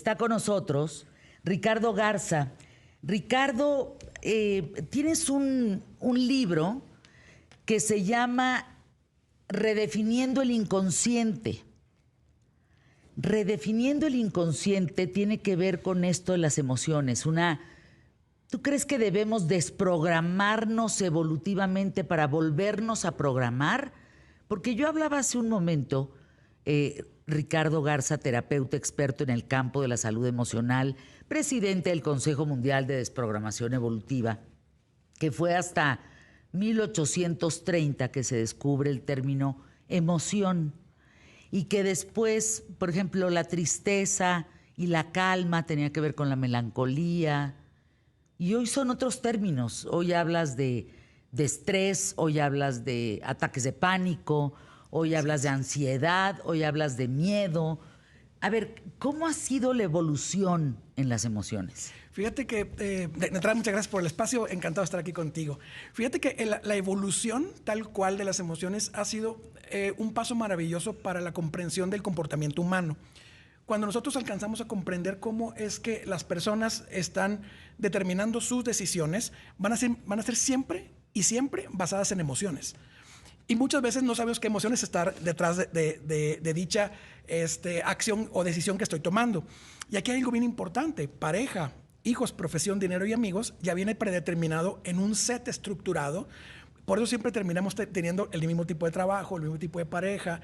está con nosotros Ricardo Garza. Ricardo, tienes un libro que se llama Redefiniendo el inconsciente. Redefiniendo el inconsciente tiene que ver con esto de las emociones. ¿Tú crees que debemos desprogramarnos evolutivamente para volvernos a programar? Porque yo hablaba hace un momento, Ricardo Garza, terapeuta experto en el campo de la salud emocional, presidente del Consejo Mundial de Desprogramación Evolutiva, que fue hasta 1830 que se descubre el término emoción y que después, por ejemplo, la tristeza y la calma tenía que ver con la melancolía. Y hoy son otros términos. Hoy hablas de estrés, hoy hablas de ataques de pánico, hoy hablas de ansiedad, hoy hablas de miedo. A ver, ¿cómo ha sido la evolución en las emociones? Fíjate que, de entrada, muchas gracias por el espacio, encantado de estar aquí contigo. Fíjate que la evolución tal cual de las emociones ha sido un paso maravilloso para la comprensión del comportamiento humano. Cuando nosotros alcanzamos a comprender cómo es que las personas están determinando sus decisiones, van a ser siempre y siempre basadas en emociones. Y muchas veces no sabemos qué emociones están detrás de dicha acción o decisión que estoy tomando. Y aquí hay algo bien importante: pareja, hijos, profesión, dinero y amigos ya viene predeterminado en un set estructurado. Por eso siempre terminamos teniendo el mismo tipo de trabajo, el mismo tipo de pareja,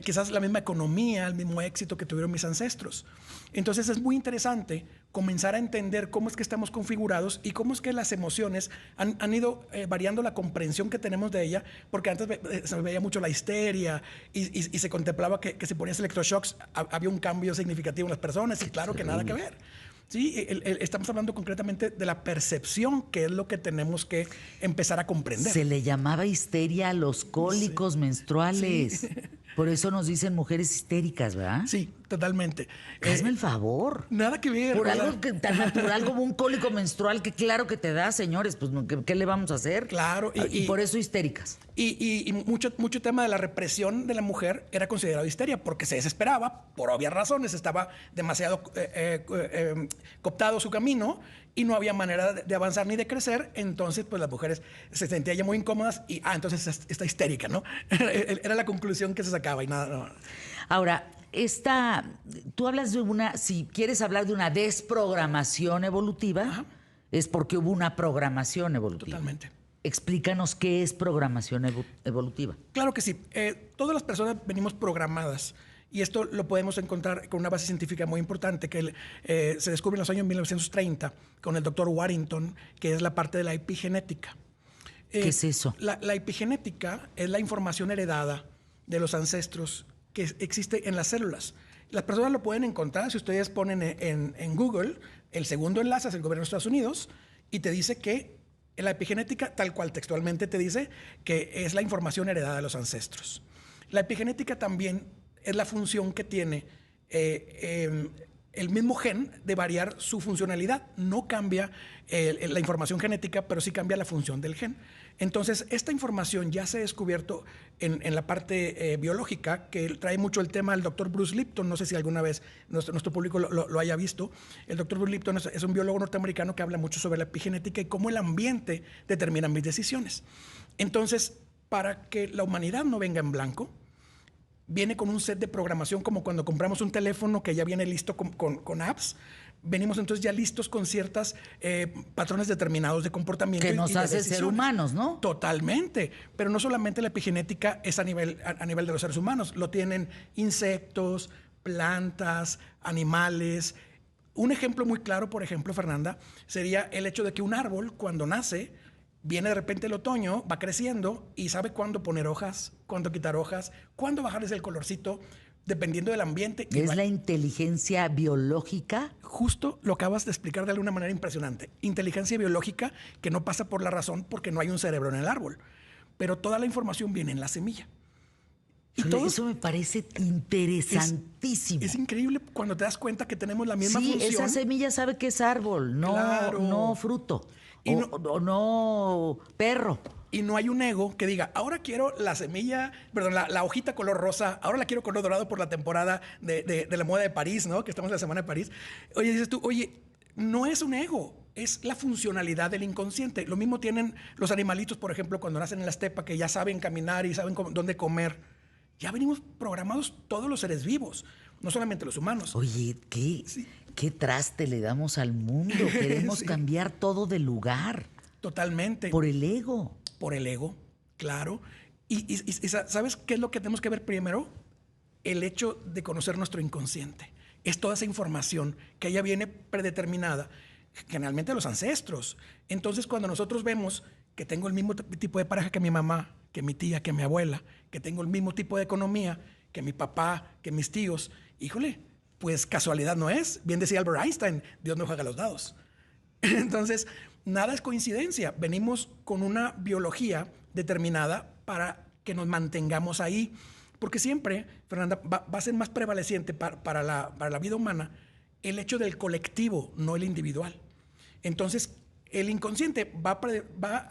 quizás la misma economía, el mismo éxito que tuvieron mis ancestros. Entonces es muy interesante comenzar a entender cómo es que estamos configurados y cómo es que las emociones han ido variando la comprensión que tenemos de ella, porque antes se veía mucho la histeria y se contemplaba que si ponías electroshocks había un cambio significativo en las personas, y claro que nada que ver. Sí, estamos hablando concretamente de la percepción, que es lo que tenemos que empezar a comprender. Se le llamaba histeria a los cólicos menstruales. Sí. Por eso nos dicen mujeres histéricas, ¿verdad? Sí, totalmente. Hazme el favor. Nada que ver. Por algo tan natural como un cólico menstrual, que claro que te da, señores, pues ¿qué le vamos a hacer? Claro. Y por eso histéricas. Y mucho tema de la represión de la mujer era considerado histeria, porque se desesperaba, por obvias razones, estaba demasiado cooptado su camino y no había manera de avanzar ni de crecer. Entonces, pues las mujeres se sentían ya muy incómodas y, entonces está histérica, ¿no? Era la conclusión que se sacaba y nada. No. Ahora, tú hablas de si quieres hablar de una desprogramación evolutiva, ajá, es porque hubo una programación evolutiva. Totalmente. Explícanos qué es programación evolutiva. Claro que sí. Todas las personas venimos programadas. Y esto lo podemos encontrar con una base científica muy importante que se descubre en los años 1930 con el doctor Warrington, que es la parte de la epigenética. ¿Qué es eso? La epigenética es la información heredada de los ancestros que existe en las células. Las personas lo pueden encontrar si ustedes ponen en Google. El segundo enlace es el gobierno de Estados Unidos y te dice que la epigenética, tal cual textualmente te dice, que es la información heredada de los ancestros. La epigenética también es la función que tiene el mismo gen de variar su funcionalidad. No cambia la información genética, pero sí cambia la función del gen. Entonces, esta información ya se ha descubierto en la parte biológica, que trae mucho el tema del doctor Bruce Lipton. No sé si alguna vez nuestro público lo haya visto. El doctor Bruce Lipton es un biólogo norteamericano que habla mucho sobre la epigenética y cómo el ambiente determina mis decisiones. Entonces, para que la humanidad no venga en blanco, viene con un set de programación, como cuando compramos un teléfono que ya viene listo con apps. Venimos entonces ya listos con ciertos patrones determinados de comportamiento. Que nos hace ser humanos, ¿no? Totalmente. Pero no solamente la epigenética es a nivel de los seres humanos. Lo tienen insectos, plantas, animales. Un ejemplo muy claro, por ejemplo, Fernanda, sería el hecho de que un árbol, cuando nace, viene de repente el otoño, va creciendo y sabe cuándo poner hojas, cuándo quitar hojas, cuándo bajarles el colorcito, dependiendo del ambiente. ¿Es la inteligencia biológica? Justo lo acabas de explicar de alguna manera impresionante. Inteligencia biológica que no pasa por la razón porque no hay un cerebro en el árbol. Pero toda la información viene en la semilla. Eso me parece interesantísimo. Es increíble cuando te das cuenta que tenemos la misma función. Sí, esa semilla sabe que es árbol, no fruto. Y o no perro. Y no hay un ego que diga, ahora quiero la semilla, perdón, la hojita color rosa, ahora la quiero color dorado por la temporada de la moda de París, ¿no? Que estamos en la semana de París. Oye, dices tú, oye, no es un ego, es la funcionalidad del inconsciente. Lo mismo tienen los animalitos, por ejemplo, cuando nacen en la estepa, que ya saben caminar y saben dónde comer. Ya venimos programados todos los seres vivos, no solamente los humanos. Oye, ¿qué traste le damos al mundo? Queremos cambiar todo de lugar. Totalmente. Por el ego. Por el ego, claro. Y ¿sabes qué es lo que tenemos que ver primero? El hecho de conocer nuestro inconsciente. Es toda esa información que ya viene predeterminada, generalmente de los ancestros. Entonces, cuando nosotros vemos que tengo el mismo tipo de pareja que mi mamá, que mi tía, que mi abuela, que tengo el mismo tipo de economía que mi papá, que mis tíos, híjole, pues casualidad no es. Bien decía Albert Einstein, Dios no juega los dados. Entonces, nada es coincidencia. Venimos con una biología determinada para que nos mantengamos ahí. Porque siempre, Fernanda, va a ser más prevaleciente para la vida humana el hecho del colectivo, no el individual. Entonces, el inconsciente va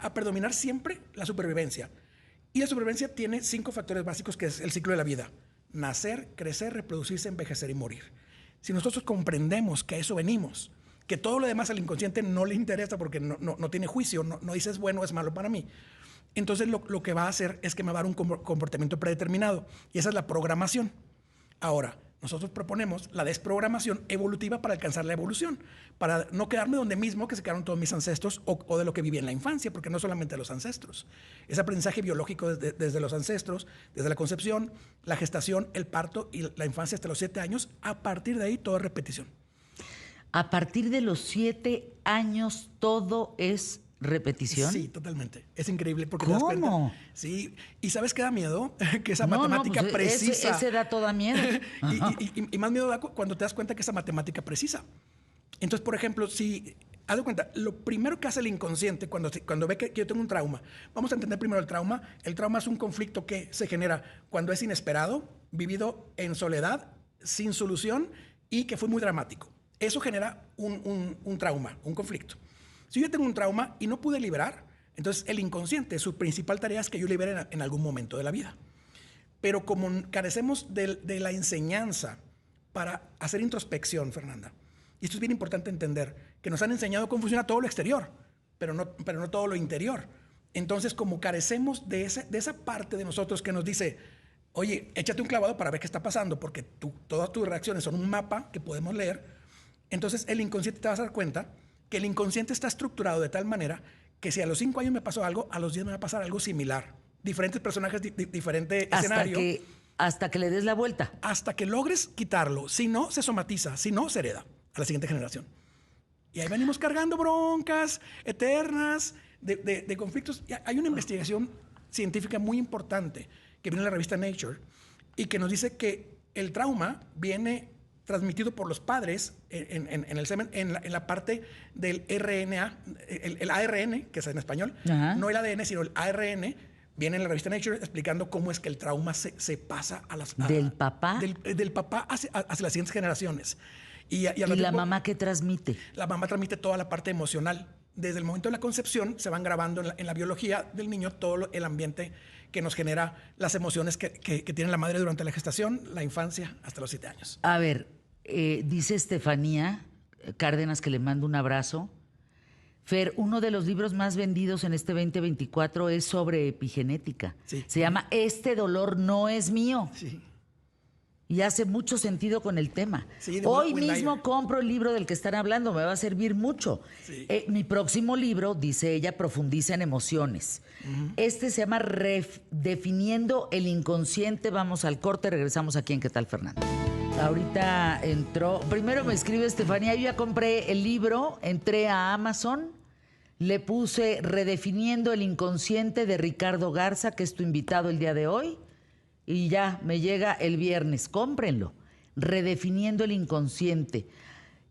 a predominar siempre la supervivencia. Y la supervivencia tiene 5 factores básicos, que es el ciclo de la vida: nacer, crecer, reproducirse, envejecer y morir. Si nosotros comprendemos que a eso venimos, que todo lo demás al inconsciente no le interesa porque no tiene juicio, no dice es bueno o es malo para mí, entonces lo que va a hacer es que me va a dar un comportamiento predeterminado. Y esa es la programación. Ahora, nosotros proponemos la desprogramación evolutiva para alcanzar la evolución, para no quedarme donde mismo que se quedaron todos mis ancestros o de lo que viví en la infancia, porque no solamente los ancestros. Es aprendizaje biológico desde los ancestros, desde la concepción, la gestación, el parto y la infancia hasta los 7 años. A partir de ahí, todo es repetición. A partir de los 7 años, todo es repetición. Sí, totalmente. Es increíble porque ¿Cómo? te das cuenta. Sí. ¿Y sabes qué da miedo? Que esa matemática pues precisa. Ese da toda miedo. y más miedo da cuando te das cuenta que esa matemática precisa. Entonces, por ejemplo, si haz de cuenta, lo primero que hace el inconsciente cuando ve que yo tengo un trauma, vamos a entender primero el trauma. El trauma es un conflicto que se genera cuando es inesperado, vivido en soledad, sin solución y que fue muy dramático. Eso genera un trauma, un conflicto. Si yo tengo un trauma y no pude liberar, entonces el inconsciente, su principal tarea es que yo libere en algún momento de la vida. Pero como carecemos de la enseñanza para hacer introspección, Fernanda, y esto es bien importante entender, que nos han enseñado cómo funciona todo lo exterior, pero no todo lo interior. Entonces, como carecemos de esa parte de nosotros que nos dice, oye, échate un clavado para ver qué está pasando, porque todas tus reacciones son un mapa que podemos leer, entonces el inconsciente te vas a dar cuenta que el inconsciente está estructurado de tal manera que si a los 5 años me pasó algo, a los 10 me va a pasar algo similar. Diferentes personajes, diferente escenario. Hasta que le des la vuelta. Hasta que logres quitarlo. Si no, se somatiza. Si no, se hereda a la siguiente generación. Y ahí venimos cargando broncas eternas de conflictos. Y hay una investigación científica muy importante que viene en la revista Nature y que nos dice que el trauma viene transmitido por los padres en el semen, en la parte del RNA, el ARN, que es en español, no el ADN, sino el ARN, viene en la revista Nature explicando cómo es que el trauma se pasa a las... ¿Del papá? Del papá hacia las siguientes generaciones. ¿Y la mamá qué transmite? La mamá transmite toda la parte emocional. Desde el momento de la concepción se van grabando en la biología del niño todo el ambiente que nos genera las emociones que tiene la madre durante la gestación, la infancia, hasta los 7 años. A ver, dice Estefanía Cárdenas, que le mando un abrazo. Fer, uno de los libros más vendidos en este 2024 es sobre epigenética. Sí. Se llama Este dolor no es mío. Sí. Y hace mucho sentido con el tema. Sí, hoy mismo compro el libro del que están hablando, me va a servir mucho. Sí. Mi próximo libro, dice ella, profundiza en emociones. Este se llama Definiendo el inconsciente. Vamos al corte, regresamos aquí en ¿Qué tal, Fernando? Ahorita entró, primero me escribe Estefanía, yo ya compré el libro, entré a Amazon, le puse Redefiniendo el inconsciente de Ricardo Garza, que es tu invitado el día de hoy. Y ya, me llega el viernes. Cómprenlo. Redefiniendo el inconsciente.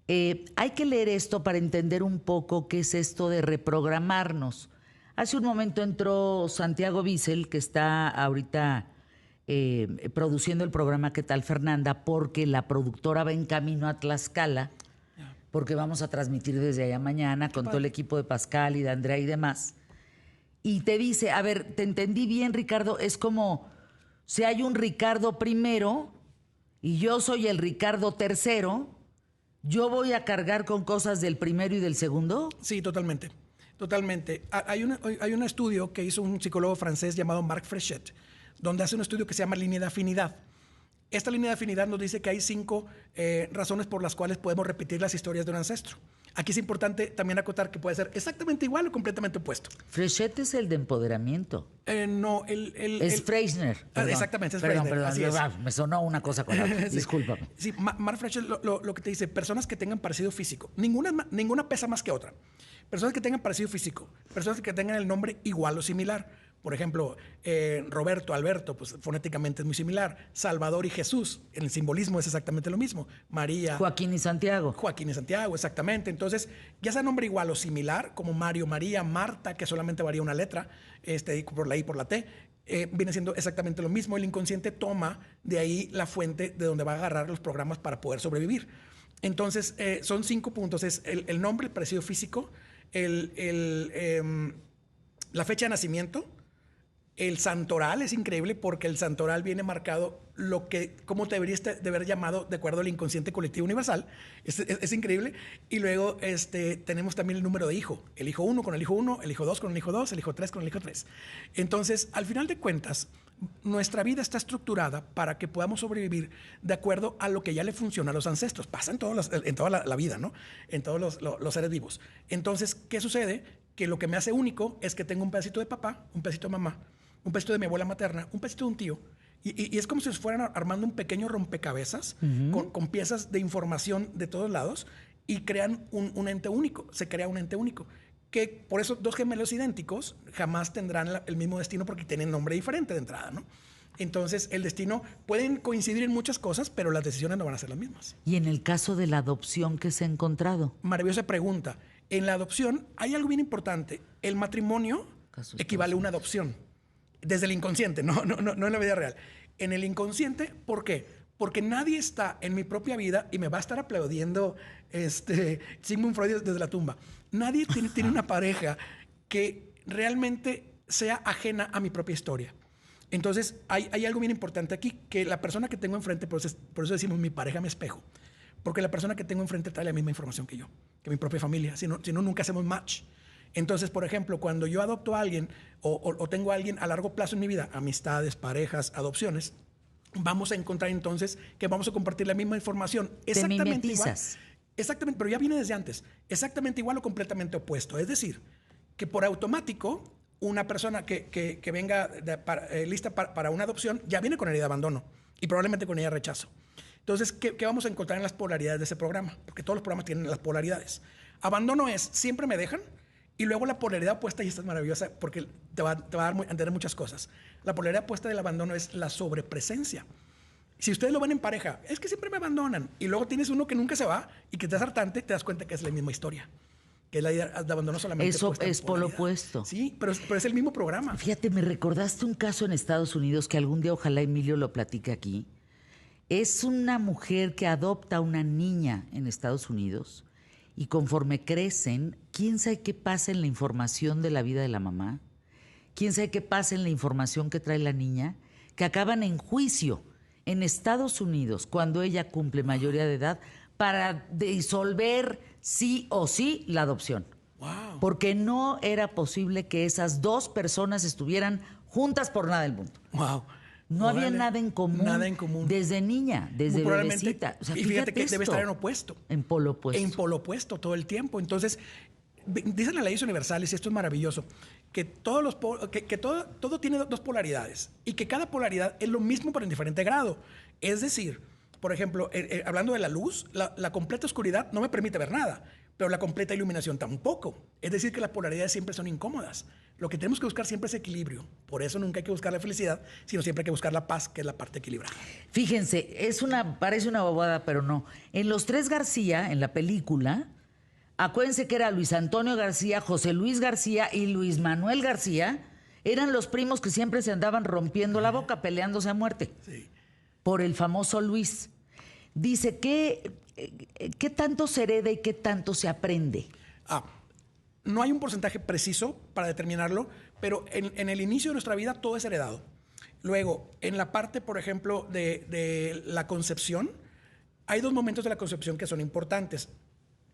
Hay que leer esto para entender un poco qué es esto de reprogramarnos. Hace un momento entró Santiago Bissell, que está ahorita produciendo el programa ¿Qué tal, Fernanda? Porque la productora va en camino a Tlaxcala porque vamos a transmitir desde allá mañana con todo el equipo de Pascal y de Andrea y demás. Y te dice, a ver, ¿te entendí bien, Ricardo? Es como si hay un Ricardo primero y yo soy el Ricardo tercero, ¿yo voy a cargar con cosas del primero y del segundo? Sí, totalmente. Totalmente. Hay un estudio que hizo un psicólogo francés llamado Marc Fréchet, donde hace un estudio que se llama línea de afinidad. Esta línea de afinidad nos dice que hay 5 razones por las cuales podemos repetir las historias de un ancestro. Aquí es importante también acotar que puede ser exactamente igual o completamente opuesto. Fréchet es el de empoderamiento. No, es Freisner. Exactamente, es Perdón, Freisner. perdón, Así es. me sonó una cosa con la otra. Sí. Discúlpame. Sí, Marc Fréchet lo que te dice, personas que tengan parecido físico. Ninguna pesa más que otra. Personas que tengan parecido físico. Personas que tengan el nombre igual o similar. Por ejemplo, Roberto, Alberto, pues fonéticamente es muy similar. Salvador y Jesús, en el simbolismo es exactamente lo mismo. María. Joaquín y Santiago. Joaquín y Santiago, exactamente. Entonces, ya sea nombre igual o similar, como Mario, María, Marta, que solamente varía una letra, por la I, por la T, viene siendo exactamente lo mismo. El inconsciente toma de ahí la fuente de donde va a agarrar los programas para poder sobrevivir. Entonces, son 5 puntos. Es el nombre, el parecido físico, la fecha de nacimiento. El santoral es increíble porque el santoral viene marcado cómo te deberías de haber llamado de acuerdo al inconsciente colectivo universal. Es increíble. Y luego tenemos también el número de hijo. El hijo 1 con el hijo 1, el hijo 2 con el hijo 2, el hijo 3 con el hijo 3. Entonces, al final de cuentas, nuestra vida está estructurada para que podamos sobrevivir de acuerdo a lo que ya le funciona a los ancestros. Pasa en toda la vida, ¿no? En todos los seres vivos. Entonces, ¿qué sucede? Que lo que me hace único es que tengo un pedacito de papá, un pedacito de mamá, un pedacito de mi abuela materna, un pedacito de un tío. Y es como si fueran armando un pequeño rompecabezas con piezas de información de todos lados y crean un ente único. Se crea un ente único. Que por eso 2 gemelos idénticos jamás tendrán el mismo destino porque tienen nombre diferente de entrada, ¿no? Entonces, el destino pueden coincidir en muchas cosas, pero las decisiones no van a ser las mismas. Y en el caso de la adopción que se ha encontrado. Maravillosa pregunta. En la adopción hay algo bien importante. El matrimonio equivale a una adopción. Desde el inconsciente, no en la vida real. En el inconsciente, ¿por qué? Porque nadie está en mi propia vida y me va a estar aplaudiendo Sigmund Freud desde la tumba. Nadie tiene una pareja que realmente sea ajena a mi propia historia. Entonces, hay algo bien importante aquí, que la persona que tengo enfrente, por eso decimos mi pareja, mi espejo, porque la persona que tengo enfrente trae la misma información que yo, que mi propia familia, si no nunca hacemos match. Entonces, por ejemplo, cuando yo adopto a alguien o tengo a alguien a largo plazo en mi vida, amistades, parejas, adopciones, vamos a encontrar entonces que vamos a compartir la misma información. Exactamente igual. Exactamente, pero ya viene desde antes. Exactamente igual o completamente opuesto. Es decir, que por automático, una persona que venga lista para una adopción ya viene con herida de abandono y probablemente con herida de rechazo. Entonces, ¿qué vamos a encontrar en las polaridades de ese programa? Porque todos los programas tienen las polaridades. Abandono es siempre me dejan. Y luego la polaridad opuesta, y esta es maravillosa porque te va a dar a entender muchas cosas. La polaridad opuesta del abandono es la sobrepresencia. Si ustedes lo ven en pareja, es que siempre me abandonan. Y luego tienes uno que nunca se va y que te es hartante, te das cuenta que es la misma historia. Que es la idea de abandono solamente. Eso es por lo opuesto. Sí, pero es el mismo programa. Fíjate, me recordaste un caso en Estados Unidos que algún día ojalá Emilio lo platique aquí. Es una mujer que adopta a una niña en Estados Unidos. Y conforme crecen, ¿quién sabe qué pasa en la información de la vida de la mamá? ¿Quién sabe qué pasa en la información que trae la niña? Que acaban en juicio en Estados Unidos cuando ella cumple mayoría de edad para disolver sí o sí la adopción. Wow. Porque no era posible que esas 2 personas estuvieran juntas por nada del mundo. Wow. No había nada en común. Nada en común. Desde niña, desde bebecita. O sea, y fíjate que debe estar en opuesto. En polo opuesto. En polo opuesto todo el tiempo. Entonces, dicen las leyes universales, y esto es maravilloso, que todo tiene 2 polaridades y que cada polaridad es lo mismo pero en diferente grado. Es decir, por ejemplo, hablando de la luz, la completa oscuridad no me permite ver nada, pero la completa iluminación tampoco. Es decir, que las polaridades siempre son incómodas. Lo que tenemos que buscar siempre es equilibrio. Por eso nunca hay que buscar la felicidad, sino siempre hay que buscar la paz, que es la parte equilibrada. Fíjense, parece una bobada, pero no. En Los Tres García, en la película, acuérdense que era Luis Antonio García, José Luis García y Luis Manuel García, eran los primos que siempre se andaban rompiendo la boca, peleándose a muerte. Sí. Por el famoso Luis. Dice que ¿qué tanto se hereda y qué tanto se aprende? No hay un porcentaje preciso para determinarlo, pero en el inicio de nuestra vida todo es heredado. Luego, en la parte, por ejemplo, de la concepción, hay 2 momentos de la concepción que son importantes.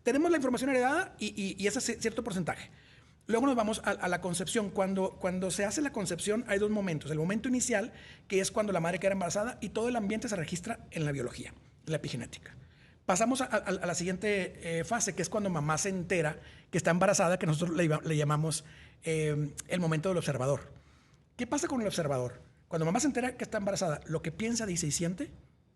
Tenemos la información heredada y ese es cierto porcentaje. Luego nos vamos a la concepción. Cuando se hace la concepción hay 2 momentos. El momento inicial, que es cuando la madre queda embarazada y todo el ambiente se registra en la biología, en la epigenética. Pasamos a la siguiente fase, que es cuando mamá se entera que está embarazada, que nosotros le llamamos el momento del observador. ¿Qué pasa con el observador? Cuando mamá se entera que está embarazada, lo que piensa, dice y siente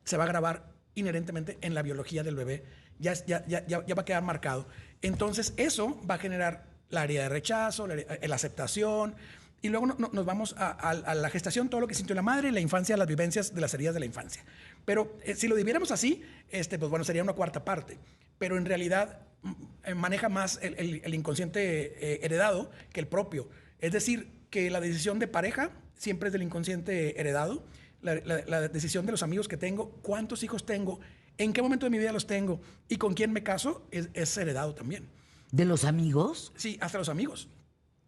se va a grabar inherentemente en la biología del bebé. Ya va a quedar marcado. Entonces, eso va a generar la herida de rechazo, la aceptación, y luego nos vamos a la gestación, todo lo que sintió la madre, la infancia, las vivencias de las heridas de la infancia. Pero si lo diviéramos así, pues bueno, sería una cuarta parte. Pero en realidad maneja más el inconsciente heredado que el propio. Es decir, que la decisión de pareja siempre es del inconsciente heredado. La decisión de los amigos que tengo, cuántos hijos tengo, en qué momento de mi vida los tengo y con quién me caso, es heredado también. ¿De los amigos? Sí, hasta los amigos.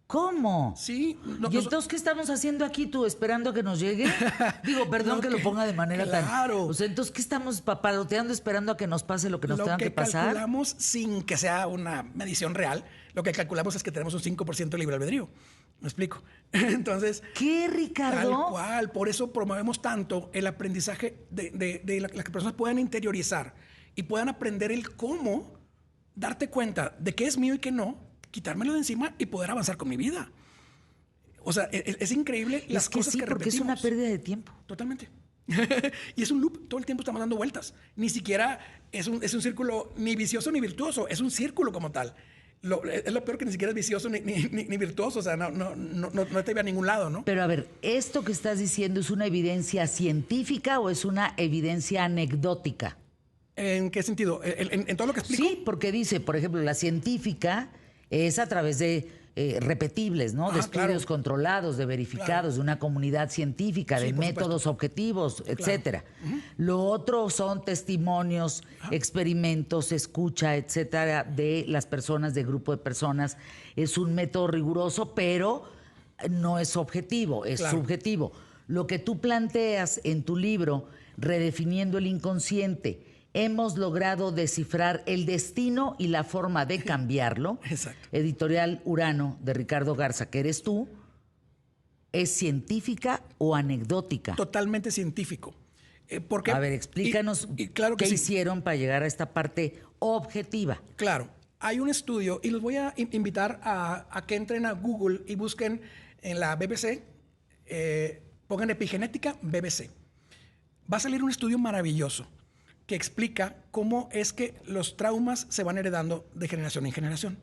¿Cómo? Sí. ¿Y entonces qué estamos haciendo aquí tú, esperando a que nos llegue? Digo, perdón que lo ponga de manera tan... Claro. O sea, entonces, ¿qué estamos papaloteando esperando a que nos pase lo que nos tenga que pasar? Lo que calculamos, sin que sea una medición real, lo que calculamos es que tenemos un 5% de libre albedrío. ¿Me explico? Entonces... ¿Qué, Ricardo? Tal cual. Por eso promovemos tanto el aprendizaje de las que personas puedan interiorizar y puedan aprender el cómo darte cuenta de qué es mío y qué no, quitármelo de encima y poder avanzar con mi vida. O sea, es increíble las cosas que repetimos. Porque es una pérdida de tiempo. Totalmente. Y es un loop, todo el tiempo estamos dando vueltas. Ni siquiera es un círculo ni vicioso ni virtuoso, es un círculo como tal. Es lo peor, que ni siquiera es vicioso ni virtuoso, o sea, no te ve a ningún lado, ¿no? Pero a ver, ¿esto que estás diciendo es una evidencia científica o es una evidencia anecdótica? ¿En qué sentido? ¿En todo lo que explico? Sí, porque dice, por ejemplo, la científica es a través de repetibles, ¿no? De estudios controlados, de verificados, de una comunidad científica, de métodos objetivos, etcétera. Lo otro son testimonios, experimentos, escucha, etcétera, de las personas, de grupo de personas. Es un método riguroso, pero no es objetivo, es subjetivo. Lo que tú planteas en tu libro, Redefiniendo el Inconsciente, hemos logrado descifrar el destino y la forma de cambiarlo. Exacto. Editorial Urano, de Ricardo Garza, que eres tú. ¿Es científica o anecdótica? Totalmente científico. Porque, a ver, explícanos claro que qué hicieron para llegar a esta parte objetiva. Claro. Hay un estudio, y los voy a invitar a que entren a Google y busquen en la BBC, pongan epigenética BBC. Va a salir un estudio maravilloso que explica cómo es que los traumas se van heredando de generación en generación.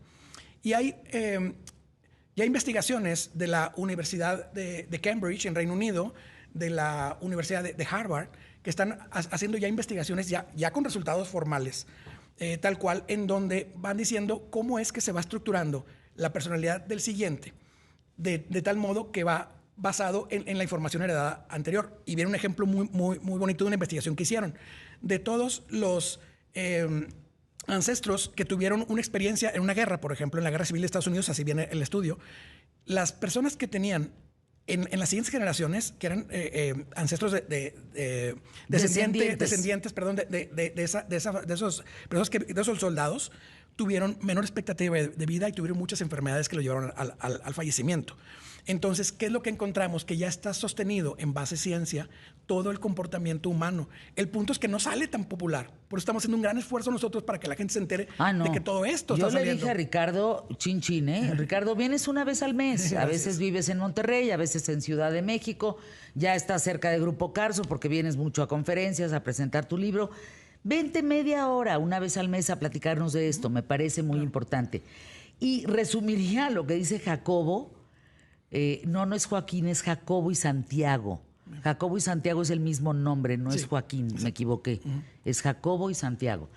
Y hay ya investigaciones de la Universidad de Cambridge, en Reino Unido, de la Universidad de Harvard, que están haciendo ya investigaciones ya con resultados formales, tal cual, en donde van diciendo cómo es que se va estructurando la personalidad del siguiente, de tal modo que va basado en la información heredada anterior. Y viene un ejemplo muy bonito de una investigación que hicieron. De todos los ancestros que tuvieron una experiencia en una guerra, por ejemplo, en la Guerra Civil de Estados Unidos, así viene el estudio, las personas que tenían en las siguientes generaciones, que eran ancestros descendientes, perdón, de esos soldados, tuvieron menor expectativa de vida y tuvieron muchas enfermedades que lo llevaron al fallecimiento. Entonces, ¿qué es lo que encontramos? Que ya está sostenido en base ciencia todo el comportamiento humano. El punto es que no sale tan popular. Por eso estamos haciendo un gran esfuerzo nosotros para que la gente se entere de que todo esto está saliendo. Yo le dije a Ricardo, Ricardo, vienes una vez al mes. A veces vives en Monterrey, a veces en Ciudad de México. Ya estás cerca de Grupo Carso porque vienes mucho a conferencias, a presentar tu libro. Vente media hora, una vez al mes, a platicarnos de esto. Me parece muy importante. Y resumiría lo que dice Jacobo. No es Joaquín, es Jacobo y Santiago. Jacobo y Santiago es el mismo nombre, no es Joaquín, me equivoqué. Es Jacobo y Santiago.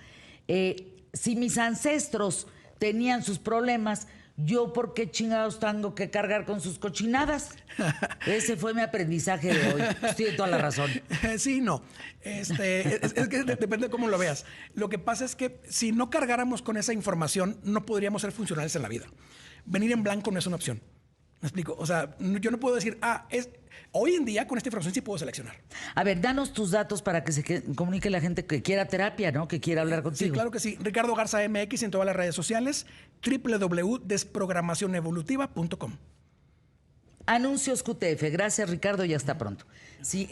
Si mis ancestros tenían sus problemas, ¿yo por qué chingados tengo que cargar con sus cochinadas? Ese fue mi aprendizaje de hoy. Estoy de toda la razón. Sí, no. Es que depende de cómo lo veas. Lo que pasa es que si no cargáramos con esa información, no podríamos ser funcionales en la vida. Venir en blanco no es una opción. ¿Me explico? O sea, yo no puedo decir, hoy en día con esta información sí puedo seleccionar. A ver, danos tus datos para que se comunique la gente que quiera terapia, ¿no? Que quiera hablar contigo. Sí, claro que sí. Ricardo Garza MX en todas las redes sociales, www.desprogramacionevolutiva.com. Anuncios QTF. Gracias, Ricardo, y hasta pronto. Sí.